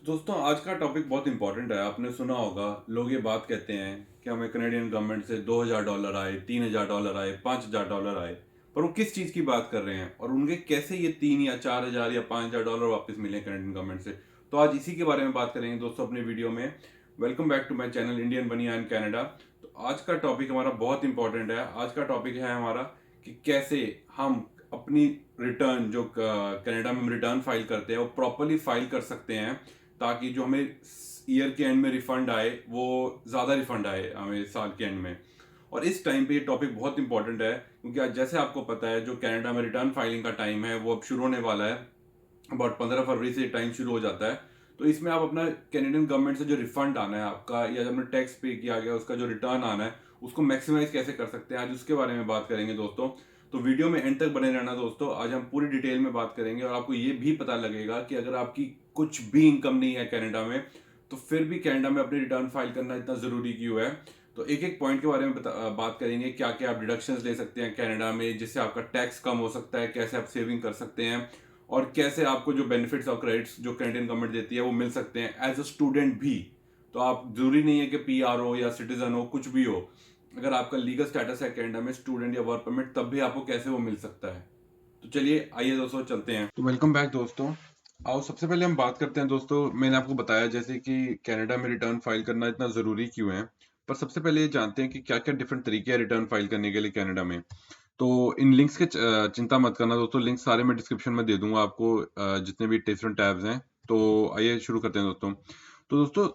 दोस्तों आज का टॉपिक बहुत इंपॉर्टेंट है। आपने सुना होगा, लोग ये बात कहते हैं कि हमें कनेडियन गवर्नमेंट से $2,000 आए, $3,000 आए, $5,000 आए। पर वो किस चीज़ की बात कर रहे हैं और उनके कैसे ये 3 या 4 हजार या $5,000 वापस मिले कनेडियन गवर्नमेंट से। तो आज इसी के बारे में बात करेंगे दोस्तों अपने वीडियो में। Welcome back to my channel Indian Baniya in Canada. तो आज का टॉपिक हमारा बहुत इंपॉर्टेंट है। आज का टॉपिक है हमारा कि कैसे हम अपनी रिटर्न जो कनाडा में हम रिटर्न फाइल करते हैं वो प्रॉपरली फाइल कर सकते हैं, ताकि जो हमें ईयर के एंड में रिफंड आए वो ज़्यादा रिफंड आए हमें साल के एंड में। और इस टाइम पे ये टॉपिक बहुत इंपॉर्टेंट है, क्योंकि आज जैसे आपको पता है जो कनाडा में रिटर्न फाइलिंग का टाइम है वो अब शुरू होने वाला है। अबाउट 15 फरवरी से टाइम शुरू हो जाता है। तो इसमें आप अपना कैनेडियन गवर्नमेंट से जो रिफंड आना है आपका, या जो आपने टैक्स पे किया गया उसका जो रिटर्न आना है, उसको मैक्सिमाइज कैसे कर सकते हैं, आज उसके बारे में बात करेंगे दोस्तों। तो वीडियो में एंड तक बने रहना दोस्तों। आज हम पूरी डिटेल में बात करेंगे और आपको ये भी पता लगेगा कि अगर आपकी कुछ भी इनकम नहीं है कनाडा में, तो फिर भी कनाडा में अपनी रिटर्न फाइल करना इतना जरूरी क्यों है। तो एक एक पॉइंट के बारे में बात करेंगे, क्या क्या आप डिडक्शंस ले सकते हैं कनाडा में जिससे आपका टैक्स कम हो सकता है, कैसे आप सेविंग कर सकते हैं, और कैसे आपको जो बेनिफिट्स और क्रेडिट्स जो कैनेडियन गवर्नमेंट देती है वो मिल सकते हैं एज अ स्टूडेंट भी। तो आप जरूरी नहीं है कि पीआर हो या सिटीजन हो, कुछ भी हो, अगर आपका लीगल स्टेटस है कनाडा में स्टूडेंट या वर्क परमिट, तब भी आपको कैसे वो मिल सकता है। तो चलिए आइए दोस्तों चलते हैं। तो वेलकम बैक दोस्तों। आओ सबसे पहले हम बात करते हैं दोस्तों। मैंने आपको बताया जैसे कि कनाडा में रिटर्न फाइल करना इतना जरूरी क्यों है। पर सबसे पहले ये जानते हैं कि क्या क्या डिफरेंट तरीके हैं रिटर्न फाइल करने के लिए कनाडा में। तो इन लिंक्स के चिंता मत करना दोस्तों, लिंक सारे मैं डिस्क्रिप्शन में दे दूंगा आपको, जितने भी डिफरेंट टैब्स हैं। तो आइए शुरू करते हैं दोस्तों। तो दोस्तों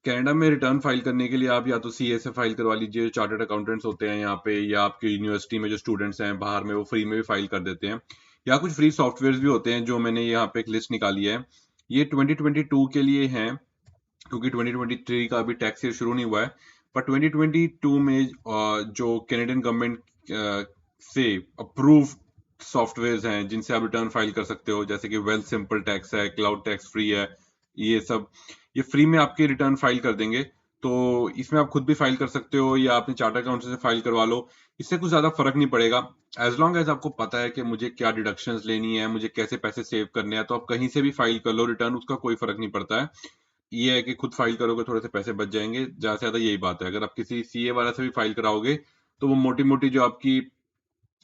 कनाडा में रिटर्न फाइल करने के लिए आप या तो सीए से फाइल करवा लीजिए, चार्टर्ड अकाउंटेंट्स होते हैं यहाँ पे, या आपके यूनिवर्सिटी में जो स्टूडेंट्स हैं बाहर में वो फ्री में भी फाइल कर देते हैं, या कुछ फ्री सॉफ्टवेयर भी होते हैं जो मैंने यहाँ पे एक लिस्ट निकाली है। ये 2022 के लिए है, क्योंकि 2023 का अभी टैक्स ईयर शुरू नहीं हुआ है। पर 2022 में जो कैनेडियन गवर्नमेंट से अप्रूव सॉफ्टवेयर हैं जिनसे आप रिटर्न फाइल कर सकते हो, जैसे कि वेल सिंपल टैक्स है, क्लाउड टैक्स फ्री है, ये सब ये फ्री में आपके रिटर्न फाइल कर देंगे। तो इसमें आप खुद भी फाइल कर सकते हो या अपने चार्टर अकाउंट से फाइल करवा लो। इससे कुछ ज्यादा फर्क नहीं पड़ेगा, एज लॉन्ग एज आपको पता है कि मुझे क्या डिडक्शंस लेनी है, मुझे कैसे पैसे सेव करने हैं, तो आप कहीं से भी फाइल कर लो रिटर्न, उसका कोई फर्क नहीं पड़ता है। ये है कि खुद फाइल करोगे थोड़े से पैसे बच जाएंगे, ज्यादा से ज्यादा यही बात है। अगर आप किसी सीए वाला से भी फाइल कराओगे तो वो मोटी मोटी जो आपकी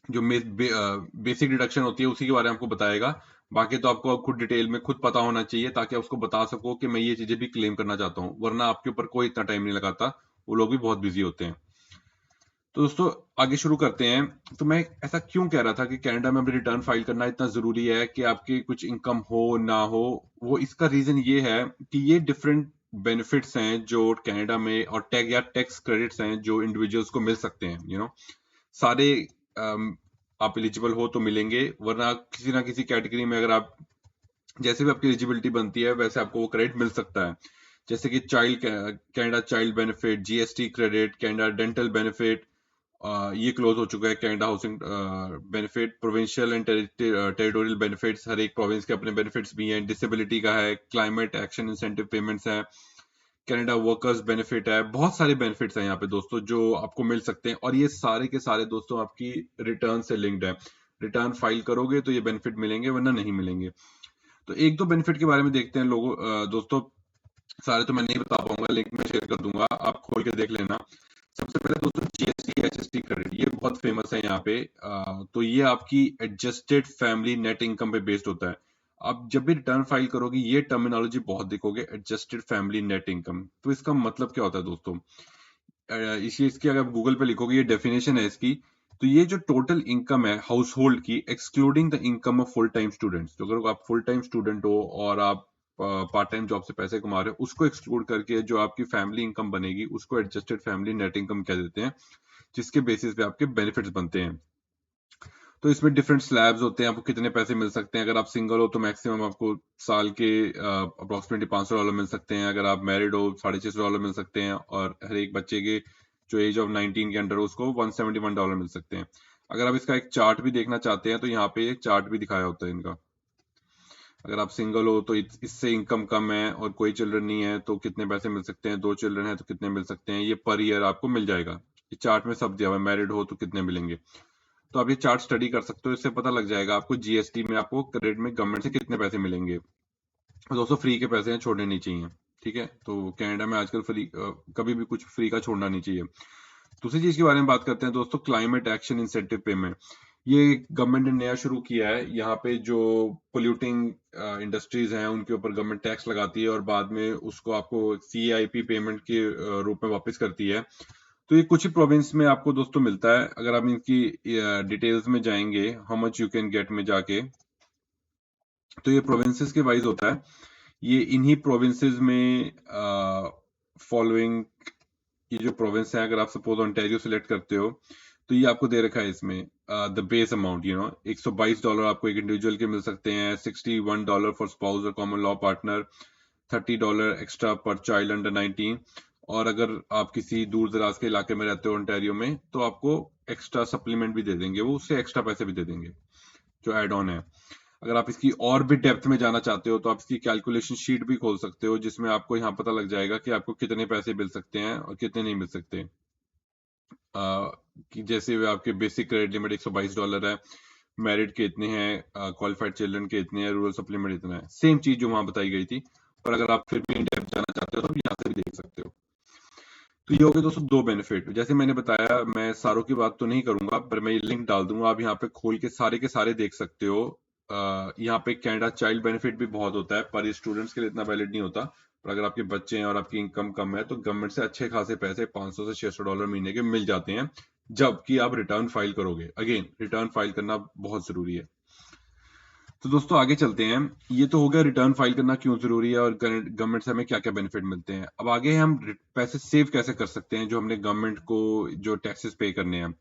जो बेसिक डिडक्शन होती है उसी के बारे में आपको बताएगा। बाकी तो आपको खुद डिटेल में खुद पता होना चाहिए, ताकि आप उसको बता सको कि मैं ये चीजें भी क्लेम करना चाहता हूँ, वरना आपके ऊपर कोई इतना टाइम नहीं लगाता। वो लोग भी बहुत बिजी होते हैं। तो दोस्तों आगे शुरू करते हैं। तो मैं ऐसा क्यों कह रहा था कि कनाडा में रिटर्न फाइल करना इतना जरूरी है कि आपकी कुछ इनकम हो ना हो, वो इसका रीजन ये है कि ये डिफरेंट बेनिफिट्स हैं जो कनाडा में, और टैग या टैक्स क्रेडिट्स हैं जो इंडिविजुअल्स को मिल सकते हैं। सारे आप एलिजिबल हो तो मिलेंगे, वरना किसी ना किसी कैटेगरी में अगर आप, जैसे भी आपकी एलिजिबिलिटी बनती है वैसे आपको वो क्रेडिट मिल सकता है। जैसे कि child Canada child benefit, GST credit, Canada dental benefit, ये क्लोज हो चुका है। Canada housing benefit, provincial and territorial benefits, हर एक प्रोविंस के अपने बेनिफिट्स भी हैं। डिसेबिलिटी का है, क्लाइमेट एक्शन इंसेंटिव पेमेंट्स है, कनाडा वर्कर्स बेनिफिट है। बहुत सारे बेनिफिट्स हैं यहाँ पे दोस्तों जो आपको मिल सकते हैं, और ये सारे के सारे दोस्तों आपकी रिटर्न से लिंक्ड है। रिटर्न फाइल करोगे तो ये बेनिफिट मिलेंगे, वरना नहीं मिलेंगे। तो एक दो बेनिफिट के बारे में देखते हैं लोगों, दोस्तों सारे तो मैं नहीं बता पाऊंगा, लिंक में शेयर कर दूंगा, आप खोल के देख लेना। सबसे पहले दोस्तों जीएसटी एचएसटी क्रेडिट, ये बहुत फेमस है यहाँ पे। तो ये आपकी एडजस्टेड फैमिली नेट इनकम पे बेस्ड होता है। आप जब भी रिटर्न फाइल करोगे ये टर्मिनोलॉजी बहुत देखोगे, एडजस्टेड फैमिली नेट इनकम। तो इसका मतलब क्या होता है दोस्तों, इसी इसकी अगर आप गूगल पे लिखोगे ये डेफिनेशन है इसकी। तो ये जो टोटल इनकम है हाउस होल्ड की, excluding the income of full time students, तो अगर आप फुल टाइम स्टूडेंट हो और आप पार्ट टाइम जॉब से पैसे कमा रहे हो, उसको एक्सक्लूड करके जो आपकी फैमिली इनकम बनेगी उसको एडजस्टेड फैमिली नेट इनकम कह देते हैं, जिसके बेसिस पे आपके बेनिफिट्स बनते हैं। तो इसमें डिफरेंट स्लैब्स होते हैं, आपको कितने पैसे मिल सकते हैं। अगर आप सिंगल हो तो मैक्सिमम आपको साल के अप्रोक्सीमेटली $500 मिल सकते हैं। अगर आप मैरिड हो $650 मिल सकते हैं, और हर एक बच्चे के जो एज ऑफ 19 के अंडर उसको $171 मिल सकते हैं। अगर आप इसका एक चार्ट भी देखना चाहते हैं तो यहाँ पे एक चार्ट भी दिखाया होता है इनका। अगर आप सिंगल हो तो इससे इनकम कम है, और कोई चिल्ड्रन नहीं है तो कितने पैसे मिल सकते हैं, 2 चिल्ड्रन है तो कितने मिल सकते हैं, ये पर ईयर आपको मिल जाएगा। इस चार्ट में सब दिया हुआ है, मैरिड हो तो कितने मिलेंगे। तो आप ये चार्ट स्टडी कर सकते हो, इससे पता लग जाएगा आपको जीएसटी में आपको क्रेडिट में गवर्नमेंट से कितने पैसे मिलेंगे। दोस्तों फ्री के पैसे हैं, छोड़ने नहीं चाहिए। ठीक है, तो कनाडा में आजकल फ्री कभी भी कुछ फ्री का छोड़ना नहीं चाहिए। दूसरी चीज के बारे में बात करते हैं दोस्तों, क्लाइमेट एक्शन इंसेंटिव पेमेंट। ये गवर्नमेंट ने नया शुरू किया है। यहाँ पे जो पोल्यूटिंग इंडस्ट्रीज हैं उनके ऊपर गवर्नमेंट टैक्स लगाती है और बाद में उसको आपको CIP पेमेंट के रूप में वापस करती है। तो ये कुछ ही प्रोविंस में आपको दोस्तों मिलता है। अगर आप इनकी डिटेल्स में जाएंगे, how much you can get में जाके, तो ये प्रोविंसेस के वाइज होता है। ये इन्हीं प्रोविंसेस में फॉलोइंग, ये जो प्रोविंस है, अगर आप सपोज ऑन्टेरियो सिलेक्ट करते हो तो ये आपको दे रखा है इसमें द बेस अमाउंट, $122 आपको एक इंडिविजुअल के मिल सकते हैं, $61 फॉर स्पाउस और कॉमन लॉ पार्टनर, $30 एक्स्ट्रा पर चाइल्ड अंडर 19। और अगर आप किसी दूर दराज के इलाके में रहते हो ओंटारियो में, तो आपको एक्स्ट्रा सप्लीमेंट भी दे देंगे, वो उससे एक्स्ट्रा पैसे भी दे देंगे जो एड ऑन है। अगर आप इसकी और भी डेप्थ में जाना चाहते हो तो आप इसकी कैलकुलेशन शीट भी खोल सकते हो, जिसमें आपको यहाँ पता लग जाएगा कि आपको कितने पैसे मिल सकते हैं और कितने नहीं मिल सकते। कि जैसे वे आपके बेसिक क्रेडिट लिमिट $122 है, मैरिड के इतने हैं, क्वालिफाइड चिल्ड्रन के इतने हैं, रूरल सप्लीमेंट इतना है, सेम चीज जो वहां बताई गई थी। पर अगर आप फिर भी इन डेप्थ जाना चाहते हो तो आप यहाँ से भी देख सकते हो। तो ये हो गए दोस्तों दो बेनिफिट। जैसे मैंने बताया, मैं सारों की बात तो नहीं करूंगा, पर मैं ये लिंक डाल दूंगा, आप यहाँ पे खोल के सारे देख सकते हो। यहाँ पे कनाडा चाइल्ड बेनिफिट भी बहुत होता है, पर ये स्टूडेंट्स के लिए इतना वैलिड नहीं होता। पर अगर आपके बच्चे हैं और आपकी इनकम कम है तो गवर्नमेंट से अच्छे खासे पैसे $500 से $600 महीने के मिल जाते हैं, जबकि आप रिटर्न फाइल करोगे। अगेन, रिटर्न फाइल करना बहुत जरूरी है। तो दोस्तों आगे चलते हैं। ये तो हो गया रिटर्न फाइल करना क्यों जरूरी है और गवर्नमेंट से हमें क्या क्या बेनिफिट मिलते हैं। अब आगे हम पैसे सेव कैसे कर सकते हैं जो हमने गवर्नमेंट को जो टैक्सेस पे करने हैं।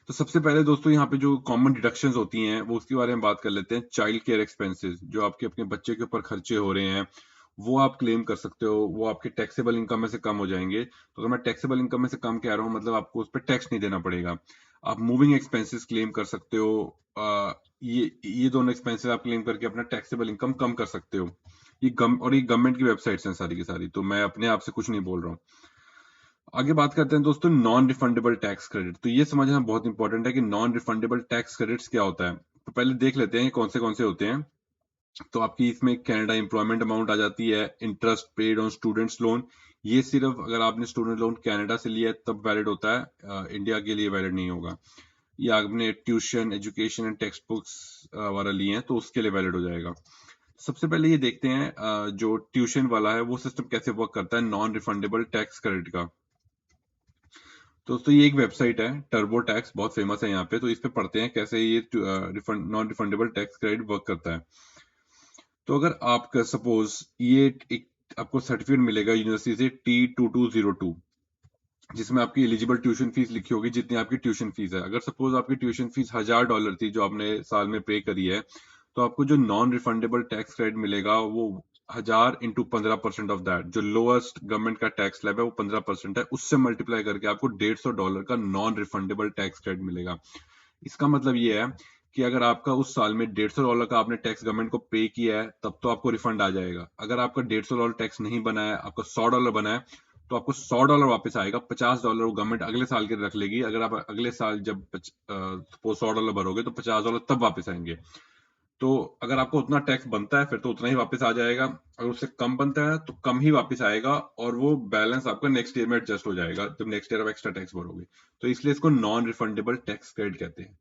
तो सबसे पहले दोस्तों यहाँ पे जो कॉमन डिडक्शंस होती हैं वो उसके बारे में बात कर लेते हैं। चाइल्ड केयर एक्सपेंसेस, जो आपके अपने बच्चे के ऊपर खर्चे हो रहे हैं, वो आप क्लेम कर सकते हो, वो आपके टैक्सेबल इनकम में से कम हो जाएंगे। तो अगर मैं टैक्सेबल इनकम में से कम कह रहा हूँ, मतलब आपको उस पर टैक्स नहीं देना पड़ेगा। आप मूविंग एक्सपेंसेस क्लेम कर सकते हो। ये दोनों एक्सपेंसेस आप क्लेम करके अपना टैक्सेबल इनकम कम कर सकते हो। ये गवर्नमेंट की वेबसाइट्स हैं सारी की सारी, तो मैं अपने आप से कुछ नहीं बोल रहा हूँ। आगे बात करते हैं दोस्तों नॉन रिफंडेबल टैक्स क्रेडिट। तो ये समझना बहुत इंपॉर्टेंट है कि नॉन रिफंडेबल टैक्स क्रेडिट्स क्या होता है। तो पहले देख लेते हैं कौन से होते हैं। तो आपकी इसमें कनाडा एम्प्लॉयमेंट अमाउंट आ जाती है, interest paid on students loan. ये सिर्फ अगर आपने स्टूडेंट लोन कनाडा से लिया है तब वैलिड होता है, इंडिया के लिए वैलिड नहीं होगा। या आपने tuition education and text books वाला लिए हैं तो उसके लिए वैलिड हो जाएगा। सबसे पहले ये देखते हैं जो ट्यूशन वाला है वो सिस्टम कैसे वर्क करता है नॉन रिफंडेबल टैक्स क्रेडिट का। दोस्तों ये एक वेबसाइट है, टर्बो टैक्स, बहुत फेमस है यहाँ पे। तो इस पे पढ़ते हैं कैसे ये non refundable tax credit work करता है। तो अगर आपका सपोज ये एक आपको सर्टिफिकेट मिलेगा यूनिवर्सिटी से T2202, जिसमें आपकी एलिजिबल ट्यूशन फीस लिखी होगी, जितनी आपकी ट्यूशन फीस है। अगर सपोज आपकी ट्यूशन फीस $1000 थी जो आपने साल में पे करी है, तो आपको जो नॉन रिफंडेबल टैक्स क्रेडिट मिलेगा वो 1000 इंटू 15% ऑफ दैट, जो लोएस्ट गवर्नमेंट का टैक्स स्लैब है वो 15% है, उससे मल्टीप्लाई करके आपको $150 का नॉन रिफंडेबल टैक्स क्रेडिट मिलेगा। इसका मतलब ये है कि अगर आपका उस साल में $150 का आपने टैक्स गवर्नमेंट को पे किया है तब तो आपको रिफंड आ जाएगा। अगर आपका $150 टैक्स नहीं बना है, आपका $100 बना है, तो आपको $100 वापस आएगा। $50 वो गवर्नमेंट अगले साल के लिए रख लेगी। अगर आप अगले साल जब $100 भरोगे तो $50 तब वापस आएंगे। तो अगर आपको उतना टैक्स बनता है फिर तो उतना ही वापस आ जाएगा, अगर उससे कम बनता है तो कम ही वापस आएगा, और वो बैलेंस आपका नेक्स्ट ईयर में एडजस्ट हो जाएगा जब नेक्स्ट ईयर आप एक्स्ट्रा टैक्स भरोगे। तो इसलिए इसको नॉन रिफंडेबल टैक्स क्रेडिट कहते हैं।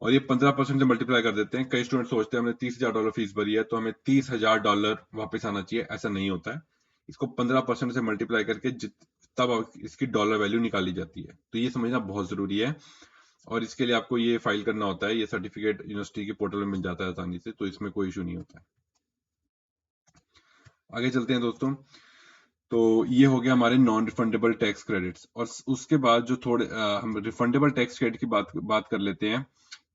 और ये 15% से मल्टीप्लाई कर देते हैं। कई स्टूडेंट सोचते हैं हमने $30,000 फीस भरी है तो हमें $30,000 वापस आना चाहिए, ऐसा नहीं होता है। इसको 15% से मल्टीप्लाई करके तब इसकी डॉलर वैल्यू निकाली जाती है। तो ये समझना बहुत जरूरी है, और इसके लिए आपको ये फाइल करना होता है। ये सर्टिफिकेट यूनिवर्सिटी के पोर्टल में मिल जाता है आसानी से, तो इसमें कोई इशू नहीं होता है। आगे चलते हैं दोस्तों। तो ये हो गया हमारे नॉन रिफंडेबल टैक्स क्रेडिट्स। और उसके बाद जो थोड़े हम रिफंडेबल टैक्स क्रेडिट की बात कर लेते हैं।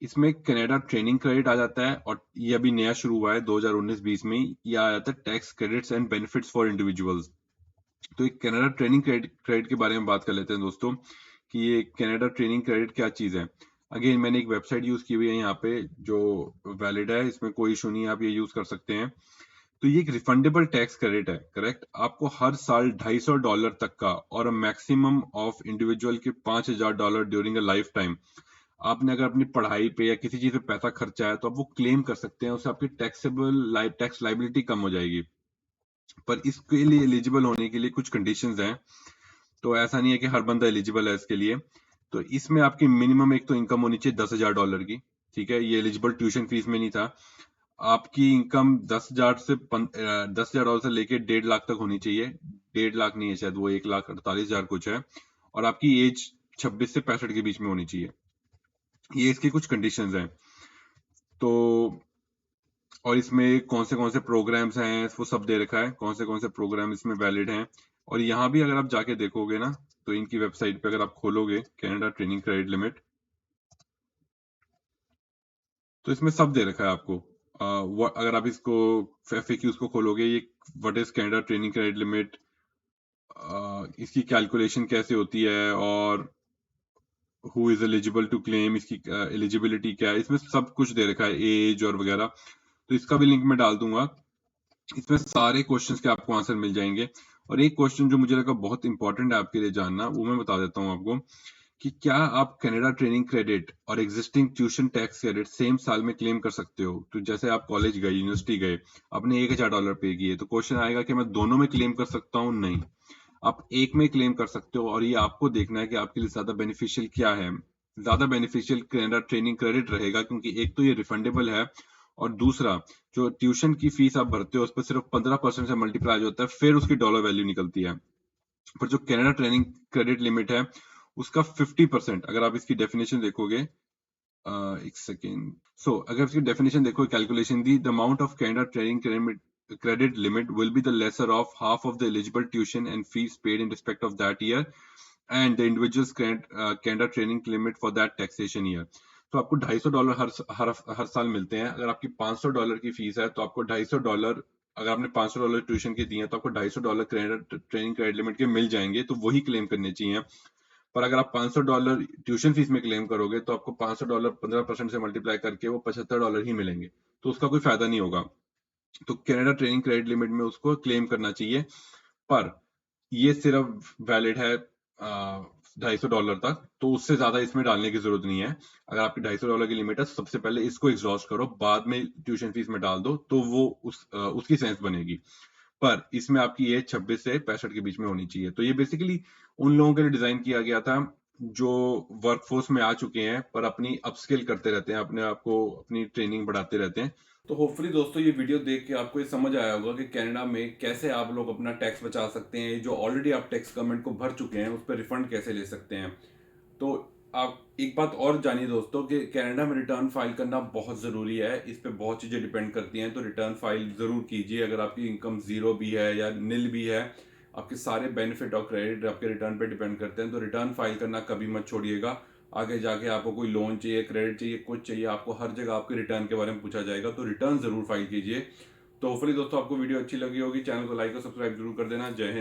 इसमें कनाडा ट्रेनिंग क्रेडिट आ जाता है, और ये अभी नया शुरू हुआ है 2019-20 में। ये आ जाता है tax credits and benefits for individuals. तो एक कनाडा ट्रेनिंग क्रेडिट के बारे में बात कर लेते हैं दोस्तों, कि ये कनाडा ट्रेनिंग क्रेडिट क्या चीज है। अगेन मैंने एक वेबसाइट यूज की हुई है यहाँ पे जो वैलिड है, इसमें कोई इशू नहीं है, आप ये यूज कर सकते हैं। तो ये एक रिफंडेबल टैक्स क्रेडिट है, करेक्ट। आपको हर साल $250 तक का और मैक्सिमम ऑफ इंडिविजुअल के $5000 ड्यूरिंग अ लाइफ टाइम आपने अगर अपनी पढ़ाई पे या किसी चीज पे पैसा खर्चा है तो आप वो क्लेम कर सकते हैं, उससे आपकी टैक्स लाइबिलिटी कम हो जाएगी। पर इसके लिए एलिजिबल होने के लिए कुछ कंडीशंस हैं, तो ऐसा नहीं है कि हर बंदा एलिजिबल है इसके लिए। तो इसमें आपकी मिनिमम एक तो इनकम होनी चाहिए $10,000 की, ठीक है, ये एलिजिबल ट्यूशन फीस में नहीं था। आपकी इनकम 10,000 से लेके 1.5 लाख तक होनी चाहिए। 1.5 लाख नहीं है शायद, वो 1,48,000 कुछ है। और आपकी एज 26 से 65 के बीच में होनी चाहिए। ये इसकी कुछ कंडीशंस हैं। तो और इसमें कौन से प्रोग्राम्स हैं वो सब दे रखा है, कौन से प्रोग्राम इसमें वैलिड हैं। और यहाँ भी अगर आप जाके देखोगे ना, तो इनकी वेबसाइट पे अगर आप खोलोगे कनाडा ट्रेनिंग क्रेडिट लिमिट, तो इसमें सब दे रखा है आपको। अगर आप इसको एफएक्यूज को खोलोगे, ये what is Canada training credit limit, इसकी कैलकुलेशन कैसे होती है, और who is eligible to claim, इसकी एलिजिबिलिटी क्या है, इसमें सब कुछ दे रखा है, एज और वगैरह। तो इसका भी लिंक मैं डाल दूंगा। इसमें सारे क्वेश्चंस के आपको आंसर मिल जाएंगे। और एक क्वेश्चन जो मुझे लगा बहुत इंपॉर्टेंट है आपके लिए जानना, वो मैं बता देता हूँ आपको, कि क्या आप कनाडा ट्रेनिंग क्रेडिट और existing tuition tax credit same साल में क्लेम कर सकते हो। तो जैसे आप कॉलेज गए, यूनिवर्सिटी गए, आपने $1,000 पे किए, तो क्वेश्चन आएगा कि मैं दोनों में क्लेम कर सकता हूँ? नहीं, आप एक में क्लेम कर सकते हो। और ये आपको देखना है कि आपके लिए ज्यादा बेनिफिशियल क्या है। ज्यादा बेनिफिशियल कनाडा ट्रेनिंग क्रेडिट रहेगा, क्योंकि एक तो ये रिफंडेबल है, और दूसरा जो ट्यूशन की फीस आप भरते हो उस पर सिर्फ 15% से मल्टीप्लाई होता है, फिर उसकी डॉलर वैल्यू निकलती है। पर जो कनाडा ट्रेनिंग क्रेडिट लिमिट है, उसका 50%, अगर आप इसकी डेफिनेशन देखोगे, एक सेकेंड, सो अगर इसकी डेफिनेशन देखो, calculation the, the amount of Canada training credit limit will be the lesser of half of the eligible tuition and fees paid in respect of that year and the individual's Canada training limit for that taxation year। तो आपको $250 हर साल मिलते हैं। अगर आपकी $500 की fees है तो आपको $250, अगर आपने $500 ट्यूशन के दिए हैं तो आपको $250 कनाडा ट्रेनिंग क्रेडिट लिमिट के मिल जाएंगे, तो वही क्लेम करने चाहिए। पर अगर आप $500 ट्यूशन फीस में क्लेम करोगे तो आपको $500 15% से मल्टीप्लाई करके वो $75 ही मिलेंगे, तो उसका कोई फायदा नहीं होगा। तो कनाडा ट्रेनिंग क्रेडिट लिमिट में उसको क्लेम करना चाहिए। पर ये सिर्फ वैलिड है $250 तक, तो उससे ज्यादा इसमें डालने की जरूरत नहीं है। अगर आपकी $250 की लिमिट है, सबसे पहले इसको एग्जॉस्ट करो, बाद में ट्यूशन फीस में डाल दो, तो वो उसकी सेंस बनेगी। पर इसमें आपकी एज 26 से 65 के बीच में होनी चाहिए। तो ये बेसिकली उन लोगों के लिए डिजाइन किया गया था जो वर्कफोर्स में आ चुके हैं, पर अपनी अपस्किल करते रहते हैं, अपने आप को अपनी ट्रेनिंग बढ़ाते रहते हैं। तो होपफुली दोस्तों, ये वीडियो देख के आपको ये समझ आया होगा कि कनाडा में कैसे आप लोग अपना टैक्स बचा सकते हैं, जो ऑलरेडी आप टैक्स गवर्नमेंट को भर चुके हैं उस पर रिफंड कैसे ले सकते हैं। तो आप एक बात और जानिए दोस्तों, कि कनाडा में रिटर्न फाइल करना बहुत ज़रूरी है। इस पे बहुत चीज़ें डिपेंड करती हैं, तो रिटर्न फाइल ज़रूर कीजिए। अगर आपकी इनकम ज़ीरो भी है या निल भी है, आपके सारे बेनिफिट और क्रेडिट आपके रिटर्न पे डिपेंड करते हैं, तो रिटर्न फाइल करना कभी मत छोड़िएगा। आगे जाके आपको कोई लोन चाहिए, क्रेडिट चाहिए, कुछ चाहिए, आपको हर जगह आपके रिटर्न के बारे में पूछा जाएगा, तो रिटर्न ज़रूर फाइल कीजिए। तो होपफुली दोस्तों आपको वीडियो अच्छी लगी होगी। चैनल को लाइक और सब्सक्राइब जरूर कर देना। जय हिंद।